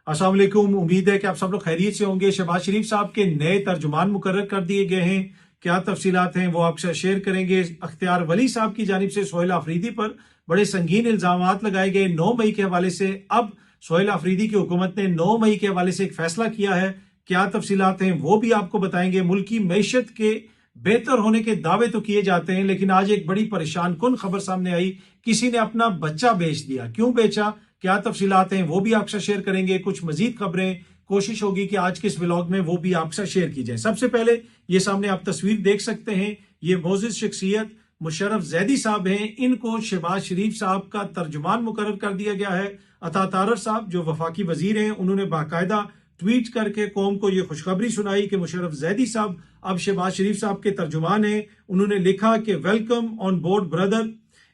अस्सलाम वालेकुम। उम्मीद है कि आप सब लोग खैरियत से होंगे। शहबाज शरीफ साहब के नए तर्जुमान मुकर्रर कर दिए गए हैं। क्या तफसीलात हैं वो आपसे शेयर करेंगे। अख्तियार वली साहब की जानिब से सोहेल आफरीदी पर बड़े संगीन इल्जामात लगाए गए 9 मई के हवाले से। अब सोहेल आफरीदी की हुकूमत ने 9 मई के हवाले से एक फैसला किया है। क्या तफसीलात हैं वो भी आपको बताएंगे। मुल्की मैशत के बेहतर होने के दावे तो किए जाते हैं, लेकिन आज एक बड़ी परेशान कुन खबर सामने आई। किसी ने अपना बच्चा बेच दिया। क्यों बेचा, क्या तफसीलात हैं वो भी आपसे शेयर करेंगे। कुछ मजीद खबरें कोशिश होगी कि आज के इस व्लॉग में वो भी आपसे शेयर की जाए। सबसे पहले ये सामने आप तस्वीर देख सकते हैं। ये मोअज़्ज़िज़ शख्सियत मुशर्रफ जैदी साहब हैं। इनको शहबाज शरीफ साहब का तर्जुमान मुकर्रर कर दिया गया है। अता तारर साहब जो वफाकी वजीर हैं, उन्होंने बाकायदा ट्वीट करके कौम को ये खुशखबरी सुनाई कि मुशर्रफ जैदी साहब अब शहबाज शरीफ साहब के तर्जुमान हैं। उन्होंने लिखा कि welcome on board brother,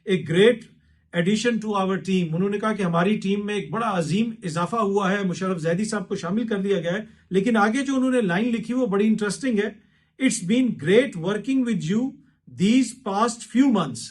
a great addition to our team. उन्होंने कहा कि हमारी टीम में एक बड़ा अजीम इजाफा हुआ है। मुशर्रफ जैदी साहब को शामिल कर दिया गया है। लेकिन आगे जो उन्होंने लाइन लिखी वो बड़ी इंटरेस्टिंग है। It's been great working with you these past few months.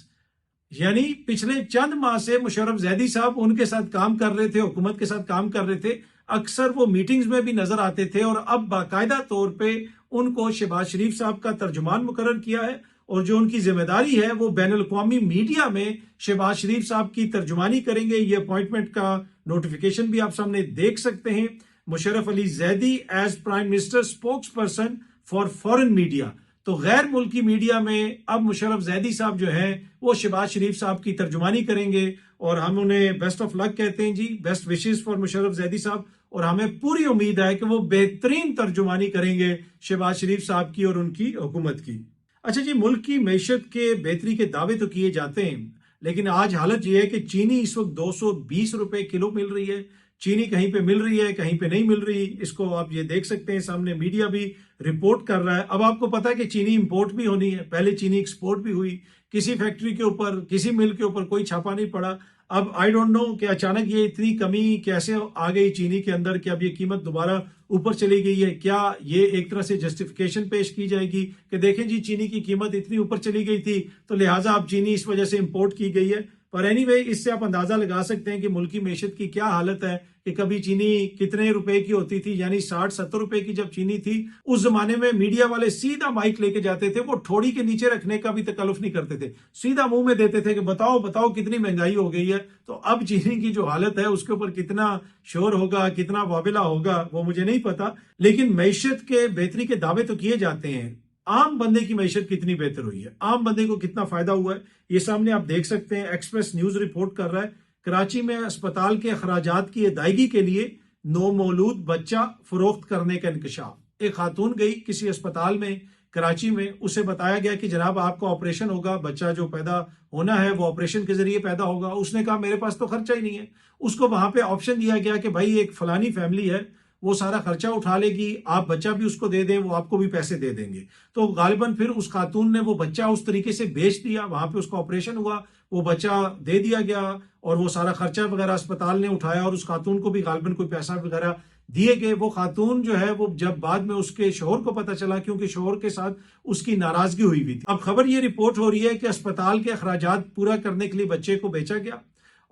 यानी पिछले चंद माह से मुशर्रफ जैदी साहब उनके साथ काम कर रहे थे, हुकूमत के साथ काम कर रहे थे। अक्सर वो मीटिंग्स में भी नजर आते थे और अब बाकायदा तौर पे उनको शहबाज शरीफ साहब का तर्जुमान मुकर्रर किया है। और जो उनकी जिम्मेदारी है वो बैनुल अक़वामी मीडिया में शहबाज शरीफ साहब की तर्जुमानी करेंगे। ये अपॉइंटमेंट का नोटिफिकेशन भी आप सामने देख सकते हैं। Musharraf Ali Zaidi as prime minister spokesperson for foreign media. तो गैर मुल्की मीडिया में अब मुशर्रफ जैदी साहब जो हैं वो शहबाज शरीफ साहब की तर्जुमानी करेंगे और हम उन्हें बेस्ट ऑफ लक कहते हैं जी। Best wishes for Musharraf Zaidi साहब। और हमें पूरी उम्मीद है कि वो बेहतरीन तर्जुमानी करेंगे शहबाज शरीफ साहब की और उनकी हुकूमत की। अच्छा जी, मुल्क की मैशत के बेहतरी के दावे तो किए जाते हैं, लेकिन आज हालत यह है कि चीनी इस वक्त 220 रुपए किलो मिल रही है। चीनी कहीं पे मिल रही है, कहीं पे नहीं मिल रही। इसको आप ये देख सकते हैं, सामने मीडिया भी रिपोर्ट कर रहा है। अब आपको पता है कि चीनी इंपोर्ट भी होनी है, पहले चीनी एक्सपोर्ट भी हुई। किसी फैक्ट्री के ऊपर, किसी मिल के ऊपर कोई छापा नहीं पड़ा। अब आई डोंट नो कि अचानक ये इतनी कमी कैसे आ गई चीनी के अंदर कि अब ये कीमत दोबारा ऊपर चली गई है। क्या ये एक तरह से जस्टिफिकेशन पेश की जाएगी कि देखें जी चीनी की कीमत इतनी ऊपर चली गई थी तो लिहाजा अब चीनी इस वजह से इंपोर्ट की गई है। पर एनीवे, इससे आप अंदाजा लगा सकते हैं कि मुल्की मैशत की क्या हालत है कि कभी चीनी कितने रुपए की होती थी, यानी 60-70 रुपए की जब चीनी थी उस जमाने में मीडिया वाले सीधा माइक लेके जाते थे। वो ठोड़ी के नीचे रखने का भी तकल्लुफ नहीं करते थे, सीधा मुंह में देते थे कि बताओ बताओ कितनी महंगाई हो गई है। तो अब चीनी की जो हालत है उसके ऊपर कितना शोर होगा, कितना वाबिला होगा वो मुझे नहीं पता, लेकिन मैशत के बेहतरी के दावे तो किए जाते हैं। आम बंदे की मैशत कितनी बेहतर हुई है, आम बंदे को कितना फायदा हुआ है, ये सामने आप देख सकते हैं। एक्सप्रेस न्यूज रिपोर्ट कर रहा है कराची में अस्पताल के अखराजात की अदायगी के लिए नौमौलूद बच्चा फरोख्त करने का इंकशाफ। एक खातून गई किसी अस्पताल में कराची में, उसे बताया गया कि जनाब आपका ऑपरेशन होगा, बच्चा जो पैदा होना है वो ऑपरेशन के जरिए पैदा होगा। उसने कहा मेरे पास तो खर्चा ही नहीं है। उसको वहां पे ऑप्शन दिया गया कि भाई एक फलानी फैमिली है, वो सारा खर्चा उठा लेगी, आप बच्चा भी उसको दे दें, वो आपको भी पैसे दे देंगे। तो गालिबन फिर उस खातून ने वो बच्चा उस तरीके से बेच दिया, वहां पे उसका ऑपरेशन हुआ, वो बच्चा दे दिया गया और वो सारा खर्चा वगैरह अस्पताल ने उठाया और उस खातून को भी गालिबन कोई पैसा वगैरह दिए गए। वो खातून जो है वो जब बाद में उसके शोहर को पता चला, क्योंकि शोहर के साथ उसकी नाराजगी हुई थी। अब खबर ये रिपोर्ट हो रही है कि अस्पताल के अखराजात पूरा करने के लिए बच्चे को बेचा गया।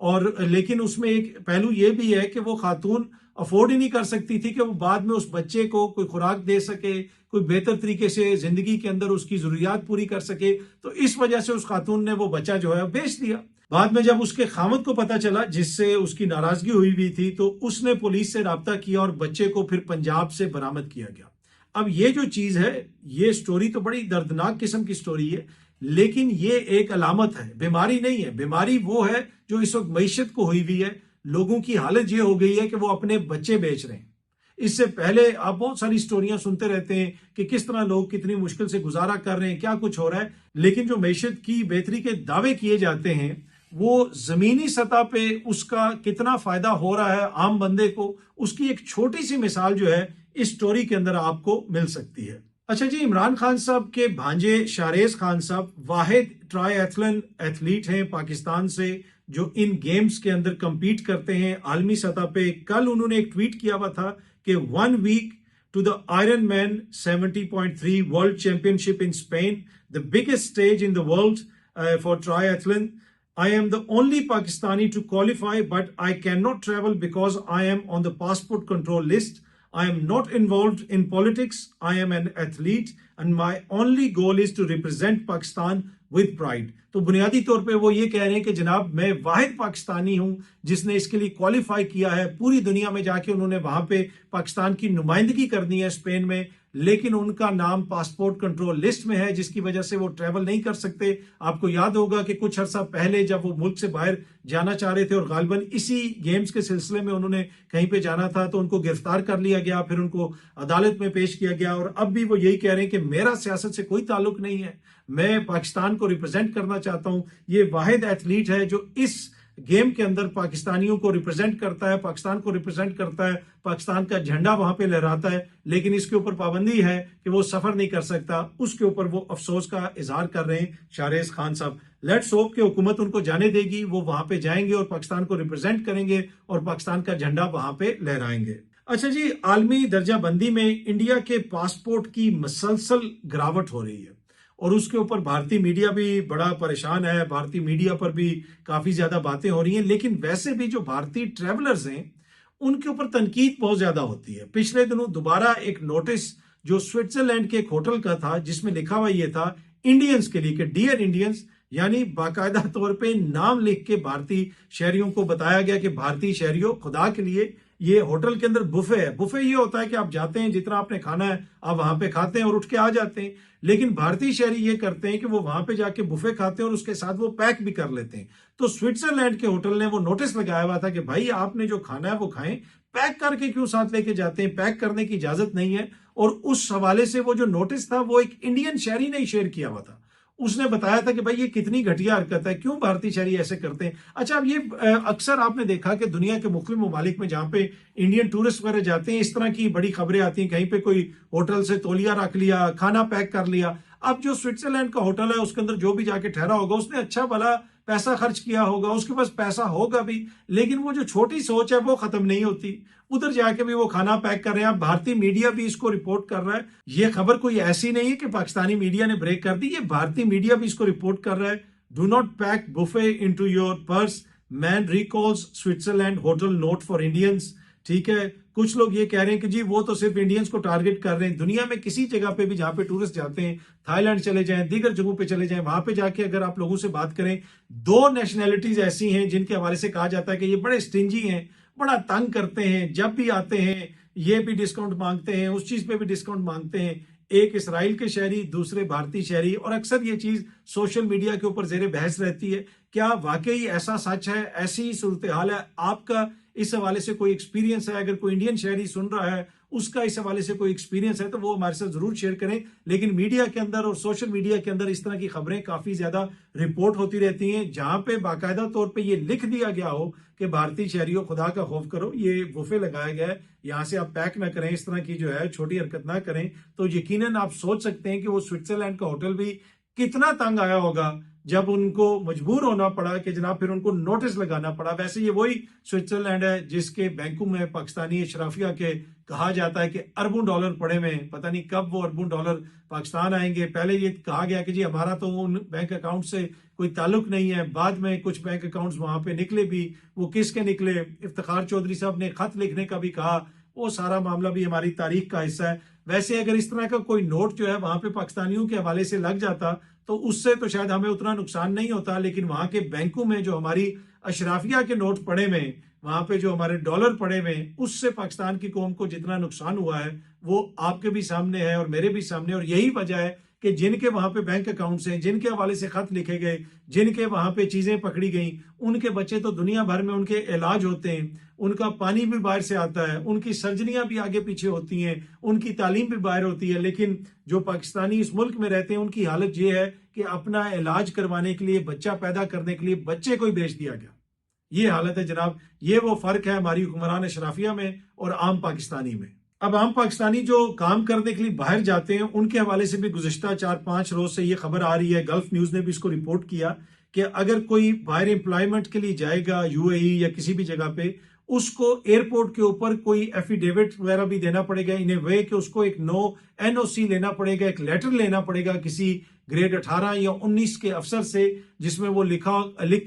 और लेकिन उसमें एक पहलू ये भी है कि वो खातून अफोर्ड ही नहीं कर सकती थी कि वो बाद में उस बच्चे को कोई खुराक दे सके, कोई बेहतर तरीके से जिंदगी के अंदर उसकी जरूरियात पूरी कर सके। तो इस वजह से उस खातून ने वो बच्चा जो है बेच दिया। बाद में जब उसके खामद को पता चला, जिससे उसकी नाराजगी हुई भी थी, तो उसने पुलिस से राब्ता किया और बच्चे को फिर पंजाब से बरामद किया गया। अब ये जो चीज है, ये स्टोरी तो बड़ी दर्दनाक किस्म की स्टोरी है, लेकिन ये एक अलामत है, बीमारी नहीं है। बीमारी वो है जो इस वक्त मैशत को हुई हुई है। लोगों की हालत ये हो गई है कि वो अपने बच्चे बेच रहे हैं। इससे पहले आप बहुत सारी स्टोरियां सुनते रहते हैं कि किस तरह लोग कितनी मुश्किल से गुजारा कर रहे हैं, क्या कुछ हो रहा है। लेकिन जो मैशत की बेहतरी के दावे किए जाते हैं वो जमीनी सतह पे उसका कितना फायदा हो रहा है आम बंदे को, उसकी एक छोटी सी मिसाल जो है इस स्टोरी के अंदर आपको मिल सकती है। अच्छा जी, इमरान खान साहब के भांजे शारेज खान साहब वाहिद ट्रायथलन एथलीट हैं पाकिस्तान से जो इन गेम्स के अंदर compete करते हैं आलमी सतह पे। कल उन्होंने एक ट्वीट किया हुआ था कि 1 week to the Ironman 70.3 World Championship in Spain, the biggest stage in the world for triathlon. I am the only Pakistani to qualify, but I cannot travel because I am on the passport control list. I am not involved in politics. I am an athlete and my only goal is to represent Pakistan with pride. तो बुनियादी तौर पे वो ये कह रहे हैं कि जनाब मैं वाहिद पाकिस्तानी हूं जिसने इसके लिए क्वालिफाई किया है, पूरी दुनिया में जाके उन्होंने वहां पे पाकिस्तान की नुमाइंदगी करनी है स्पेन में, लेकिन उनका नाम पासपोर्ट कंट्रोल लिस्ट में है जिसकी वजह से वो ट्रेवल नहीं कर सकते। आपको याद होगा कि कुछ अर्सा पहले जब वो मुल्क से बाहर जाना चाह रहे थे और गालिबन इसी गेम्स के सिलसिले में उन्होंने कहीं पे जाना था तो उनको गिरफ्तार कर लिया गया, फिर उनको अदालत में पेश किया गया और अब भी वो यही कह रहे हैं कि मेरा सियासत से कोई ताल्लुक नहीं है, मैं पाकिस्तान को रिप्रेजेंट करना चाहता हूं। ये वाहिद एथलीट है जो इस गेम के अंदर पाकिस्तानियों को रिप्रेजेंट करता है, पाकिस्तान को रिप्रेजेंट करता है, पाकिस्तान का झंडा वहां पे लहराता है, लेकिन इसके ऊपर पाबंदी है कि वो सफर नहीं कर सकता। उसके ऊपर वो अफसोस का इजहार कर रहे हैं शाहरेज खान साहब। लेट्स होप कि हुकूमत उनको जाने देगी, वो वहां पे जाएंगे और पाकिस्तान को रिप्रेजेंट करेंगे और पाकिस्तान का झंडा वहां पे लहराएंगे। अच्छा जी, आलमी दर्जा बंदी में इंडिया के पासपोर्ट की मसलसल गिरावट हो रही है और उसके ऊपर भारतीय मीडिया भी बड़ा परेशान है, भारतीय मीडिया पर भी काफी ज्यादा बातें हो रही हैं, लेकिन वैसे भी जो भारतीय ट्रेवलर्स हैं उनके ऊपर तनकीद बहुत ज्यादा होती है। पिछले दिनों दोबारा एक नोटिस जो स्विट्जरलैंड के एक होटल का था जिसमें लिखा हुआ ये था इंडियंस के लिए कि डियर इंडियंस, यानी बाकायदा तौर पे नाम लिख के भारतीय शहरियों को बताया गया कि भारतीय शहरियों खुदा के लिए ये होटल के अंदर बुफे है। बुफे ये होता है कि आप जाते हैं, जितना आपने खाना है आप वहां पे खाते हैं और उठ के आ जाते हैं, लेकिन भारतीय शहरी ये करते हैं कि वो वहां पे जाके बुफे खाते हैं और उसके साथ वो पैक भी कर लेते हैं। तो स्विट्जरलैंड के होटल ने वो नोटिस लगाया हुआ था कि भाई आपने जो खाना है वो खाएं, पैक करके क्यों साथ लेके जाते हैं, पैक करने की इजाजत नहीं है। और उस हवाले से वो जो नोटिस था वो एक इंडियन शहरी ने शेयर किया हुआ था, उसने बताया था कि भाई ये कितनी घटिया हरकत है, क्यों भारतीय शहरी ऐसे करते हैं। अच्छा, अब ये अक्सर आपने देखा कि दुनिया के मुख्तलिफ ममालिक में जहां पे इंडियन टूरिस्ट वगैरह जाते हैं इस तरह की बड़ी खबरें आती हैं, कहीं पे कोई होटल से तौलिया रख लिया, खाना पैक कर लिया। अब जो स्विट्जरलैंड का होटल है उसके अंदर जो भी जाके ठहरा होगा उसने अच्छा भला पैसा खर्च किया होगा, उसके पास पैसा होगा भी, लेकिन वो जो छोटी सोच है वो खत्म नहीं होती। उधर जाके भी वो खाना पैक कर रहे हैं। भारतीय मीडिया भी इसको रिपोर्ट कर रहा है। ये खबर कोई ऐसी नहीं है कि पाकिस्तानी मीडिया ने ब्रेक कर दी, ये भारतीय मीडिया भी इसको रिपोर्ट कर रहा है। Do not pack buffet into your purse, man recalls Switzerland hotel note for Indians. ठीक है, कुछ लोग ये कह रहे हैं कि जी वो तो सिर्फ इंडियंस को टारगेट कर रहे हैं। दुनिया में किसी जगह पे भी जहां पे टूरिस्ट जाते हैं, थाईलैंड चले जाएं, दीगर जगहों पे चले जाएं, वहां पे जाके अगर आप लोगों से बात करें, दो नेशनैलिटीज ऐसी हैं जिनके हवाले से कहा जाता है कि ये बड़े स्टिंजी हैं, बड़ा तंग करते हैं, जब भी आते हैं ये भी डिस्काउंट मांगते हैं, उस चीज पे भी डिस्काउंट मांगते हैं। एक इसराइल के शहरी, दूसरे भारतीय शहरी, और अक्सर ये चीज सोशल मीडिया के ऊपर जेर बहस रहती है। क्या वाकई ऐसा सच है, ऐसी सूरत हाल है? आपका इस हवाले से कोई एक्सपीरियंस है? अगर कोई इंडियन शहरी सुन रहा है उसका इस हवाले से कोई एक्सपीरियंस है तो वो हमारे साथ जरूर शेयर करें। लेकिन मीडिया के अंदर और सोशल मीडिया के अंदर इस तरह की खबरें काफी ज्यादा रिपोर्ट होती रहती हैं जहां पे बाकायदा तौर पे ये लिख दिया गया हो कि भारतीय शहरियों खुदा का खौफ करो, ये बुफे लगाया गया है, यहाँ से आप पैक ना करें, इस तरह की जो है छोटी हरकत ना करें। तो यकीनन आप सोच सकते हैं कि वो स्विट्जरलैंड का होटल भी कितना तंग आया होगा जब उनको मजबूर होना पड़ा कि जनाब फिर उनको नोटिस लगाना पड़ा। वैसे ये वही स्विट्जरलैंड है जिसके बैंकों में पाकिस्तानी अशराफिया के कहा जाता है कि अरबों डॉलर पड़े हुए हैं, पता नहीं कब वो अरबों डॉलर पाकिस्तान आएंगे। पहले ये कहा गया कि जी हमारा तो उन बैंक अकाउंट से कोई ताल्लुक नहीं है, बाद में कुछ बैंक अकाउंट्स वहां पे निकले भी, वो किसके निकले, इफ्तिखार चौधरी साहब ने खत लिखने का भी कहा, वो सारा मामला भी हमारी तारीख का हिस्सा है। वैसे अगर इस तरह का कोई नोट जो है वहां पे पाकिस्तानियों के हवाले से लग जाता तो उससे तो शायद हमें उतना नुकसान नहीं होता, लेकिन वहां के बैंकों में जो हमारी अशराफिया के नोट पड़े हुए, वहां पे जो हमारे डॉलर पड़े हुए, उससे पाकिस्तान की कौम को जितना नुकसान हुआ है वो आपके भी सामने है और मेरे भी सामने। और यही वजह है कि जिनके वहां पे बैंक अकाउंट्स हैं, जिनके हवाले से खत लिखे गए, जिनके वहां पे चीजें पकड़ी गई, उनके बच्चे तो दुनिया भर में उनके इलाज होते हैं, उनका पानी भी बाहर से आता है, उनकी सर्जरियां भी आगे पीछे होती हैं, उनकी तालीम भी बाहर होती है। लेकिन जो पाकिस्तानी इस मुल्क में रहते हैं उनकी हालत ये है कि अपना इलाज करवाने के लिए, बच्चा पैदा करने के लिए बच्चे को ही बेच दिया गया। ये हालत है जनाब। ये वो फर्क है हमारी हुक्मरान अशराफिया में और आम पाकिस्तानी में। अब आम पाकिस्तानी जो काम करने के लिए बाहर जाते हैं उनके हवाले से भी गुज़िश्ता 4-5 रोज से ये खबर आ रही है, गल्फ न्यूज ने भी इसको रिपोर्ट किया कि अगर कोई बाहर एम्प्लॉयमेंट के लिए जाएगा यूएई या किसी भी जगह पे, उसको एयरपोर्ट के ऊपर कोई एफिडेविट वगैरह भी देना पड़ेगा, इन ए वे कि उसको एक नो एनओसी लेना पड़ेगा, एक लेटर लेना पड़ेगा किसी ग्रेड 18 या 19 के अफसर से, जिसमें वो लिख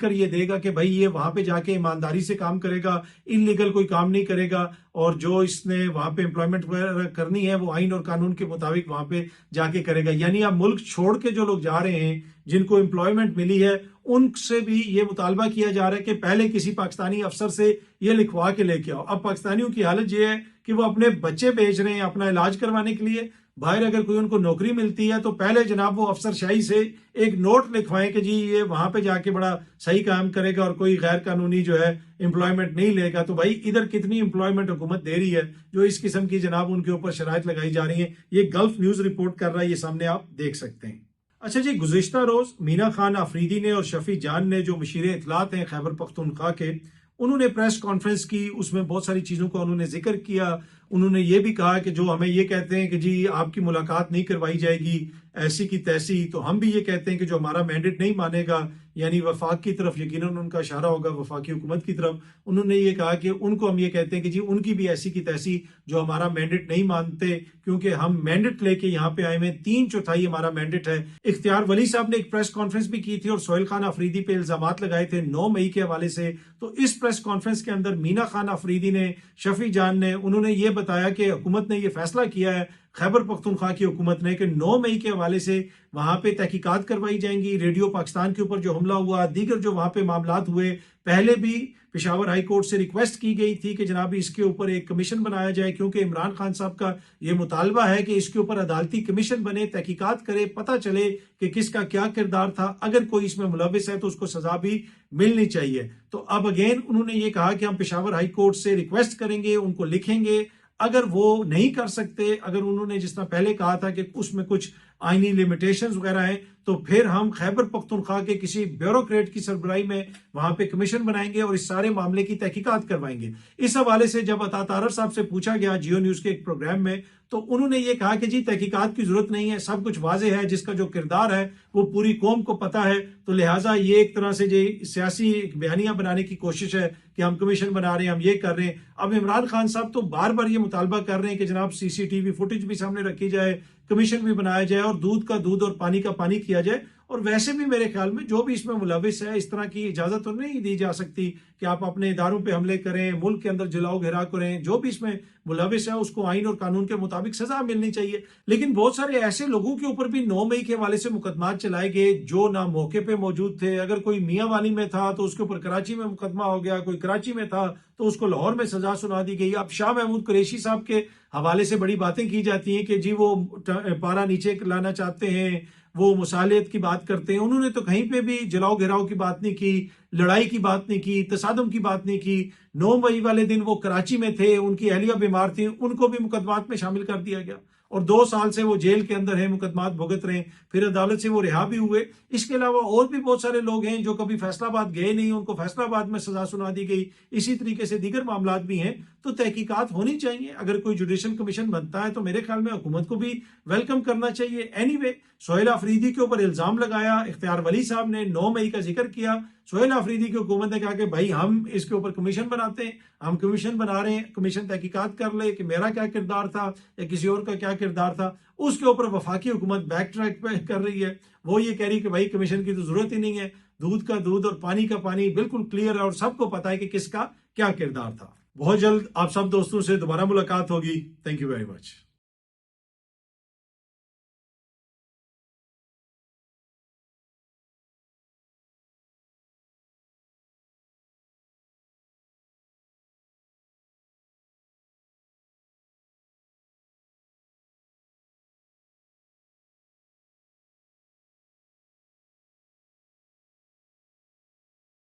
कर ये देगा कि भाई ये वहां पे जाके ईमानदारी से काम करेगा, इनलीगल कोई काम नहीं करेगा, और जो इसने वहां पे एम्प्लॉयमेंट वगैरह करनी है वो आइन और कानून के मुताबिक वहां पे जाके करेगा। यानी अब मुल्क छोड़ के जो लोग जा रहे हैं जिनको एम्प्लॉयमेंट मिली है, उनसे भी ये मुतालबा किया जा रहा है कि पहले किसी पाकिस्तानी अफसर से ये लिखवा के लेके आओ। अब पाकिस्तानियों की हालत ये है कि वो अपने बच्चे भेज रहे हैं अपना इलाज करवाने के लिए, बाहर अगर कोई उनको नौकरी मिलती है तो पहले जनाब वो अफसरशाही से एक नोट लिखवाएं कि जी ये वहां पे जाके बड़ा सही काम करेगा और कोई गैर कानूनी जो है एम्प्लॉयमेंट नहीं लेगा। तो भाई इधर कितनी एम्प्लॉयमेंट हुकूमत दे रही है जो इस किस्म की जनाब उनके ऊपर शराइत लगाई जा रही है। ये गल्फ न्यूज रिपोर्ट कर रहा है, ये सामने आप देख सकते हैं। अच्छा जी, गुज़िश्ता रोज मीना खान आफरीदी ने और शफी जान ने जो मुशीर इत्तलात हैं खैबर पख्तूनख्वा के, उन्होंने प्रेस कॉन्फ्रेंस की, उसमें बहुत सारी चीज़ों का उन्होंने जिक्र किया। उन्होंने ये भी कहा कि जो हमें ये कहते हैं कि जी आपकी मुलाकात नहीं करवाई जाएगी ऐसी की तैसी, तो हम भी ये कहते हैं कि जो हमारा मैंडेट नहीं मानेगा, यानी वफाक की तरफ यकीनन उनका इशारा होगा वफाकी हुकूमत की तरफ। उन्होंने ये कहा कि उनको हम ये कहते हैं कि जी उनकी भी ऐसी की तैसी जो हमारा मैंडेट नहीं मानते, क्योंकि हम मैंडेट लेके यहाँ पे आए हुए, 3/4 हमारा मैंडेट है। इख्तियार वली साहब ने एक प्रेस कॉन्फ्रेंस भी की थी और सोहेल खान आफरीदी पे इल्जाम लगाए थे 9 मई के हवाले से। तो इस प्रेस कॉन्फ्रेंस के अंदर मीना खान आफरीदी ने, शफी जान ने, उन्होंने ये बताया कि हुकूमत ने ये फैसला किया है, खैबर पख्तूनख्वा की हुकूमत ने, कि 9 मई के हवाले से वहां पे तहकीकात करवाई जाएंगी। रेडियो पाकिस्तान के ऊपर जो हमला हुआ, दीगर जो वहां पे मामलात हुए, पहले भी पेशावर हाई कोर्ट से रिक्वेस्ट की गई थी कि जनाब इसके ऊपर एक कमीशन बनाया जाए, क्योंकि इमरान खान साहब का ये मुतालबा है कि इसके ऊपर अदालती कमीशन बने, तहकीकात करे, पता चले कि किसका क्या किरदार था, अगर कोई इसमें मुलविस है तो उसको सजा भी मिलनी चाहिए। तो अब अगेन उन्होंने ये कहा कि हम पेशावर हाई कोर्ट से रिक्वेस्ट करेंगे, उनको लिखेंगे, अगर वो नहीं कर सकते, अगर उन्होंने जिस तरह पहले कहा था कि उसमें कुछ आईनी लिमिटेशंस वगैरह हैं, तो फिर हम खैबर पख्तूनख्वा के किसी ब्यूरोक्रेट की सरबराही में वहां पे कमीशन बनाएंगे और इस सारे मामले की तहकीकात करवाएंगे। इस हवाले से जब अता तारर साहब से पूछा गया जियो न्यूज के एक प्रोग्राम में, तो उन्होंने ये कहा कि जी तहकीकात की जरूरत नहीं है, सब कुछ वाजे है, जिसका जो किरदार है वो पूरी कौम को पता है, तो लिहाजा ये एक तरह से जो सियासी बयानियां बनाने की कोशिश है कि हम कमीशन बना रहे हैं, हम ये कर रहे हैं। अब इमरान खान साहब तो बार बार ये मुतालबा कर रहे हैं कि जनाब CCTV फुटेज भी सामने रखी जाए, कमीशन भी बनाया जाए और दूध का दूध और पानी का पानी किया जाए। और वैसे भी मेरे ख्याल में जो भी इसमें मुलविस है, इस तरह की इजाजत तो नहीं दी जा सकती कि आप अपने इदारों पे हमले करें, मुल्क के अंदर जलाओ घिरा करें। जो भी इसमें मुलविस है उसको आइन और कानून के मुताबिक सजा मिलनी चाहिए। लेकिन बहुत सारे ऐसे लोगों के ऊपर भी 9 मई के हवाले से मुकदमा चलाए गए जो ना मौके पे मौजूद थे। अगर कोई मियां वाली में था तो उसके ऊपर कराची में मुकदमा हो गया, कोई कराची में था तो उसको लाहौर में सजा सुना दी गई। अब शाह महमूद कुरैशी साहब के हवाले से बड़ी बातें की जाती हैं कि जी वो पारा नीचे लाना चाहते हैं, वो मुसालियत की बात करते हैं। उन्होंने तो कहीं पे भी जलाओ घिराओ की बात नहीं की, लड़ाई की बात नहीं की, तसादुम की बात नहीं की। 9 मई वाले दिन वो कराची में थे, उनकी अहलिया बीमार थी, उनको भी मुकदमात में शामिल कर दिया गया और 2 साल से वो जेल के अंदर है, मुकदमात भुगत रहे हैं, फिर अदालत से वो रिहा भी हुए। इसके अलावा और भी बहुत सारे लोग हैं जो कभी फैसलाबाद गए नहीं, उनको फैसलाबाद में सजा सुना दी गई। इसी तरीके से दीगर मामलात भी हैं। तो तहकीकात होनी चाहिए। अगर कोई जुडिशल कमीशन बनता है तो मेरे ख्याल में हुकूमत को भी वेलकम करना चाहिए। एनीवे, सोहेल आफरीदी के ऊपर इल्जाम लगाया, इख्तियार वली साहब ने 9 मई का जिक्र किया। सोहेल आफरीदी की हुकूमत ने कहा कि भाई हम इसके ऊपर कमीशन बनाते हैं, हम कमीशन बना रहे हैं, कमीशन तहकीकात कर ले कि मेरा क्या किरदार था या किसी और का क्या किरदार था। उसके ऊपर वफाकी हुकूमत बैक ट्रैक पे कर रही है, वो ये कह रही है कि भाई कमीशन की तो जरूरत ही नहीं है, दूध का दूध और पानी का पानी बिल्कुल क्लियर है और सबको पता है कि किसका क्या किरदार था। बहुत जल्द आप सब दोस्तों से दोबारा मुलाकात होगी। Thank you very much.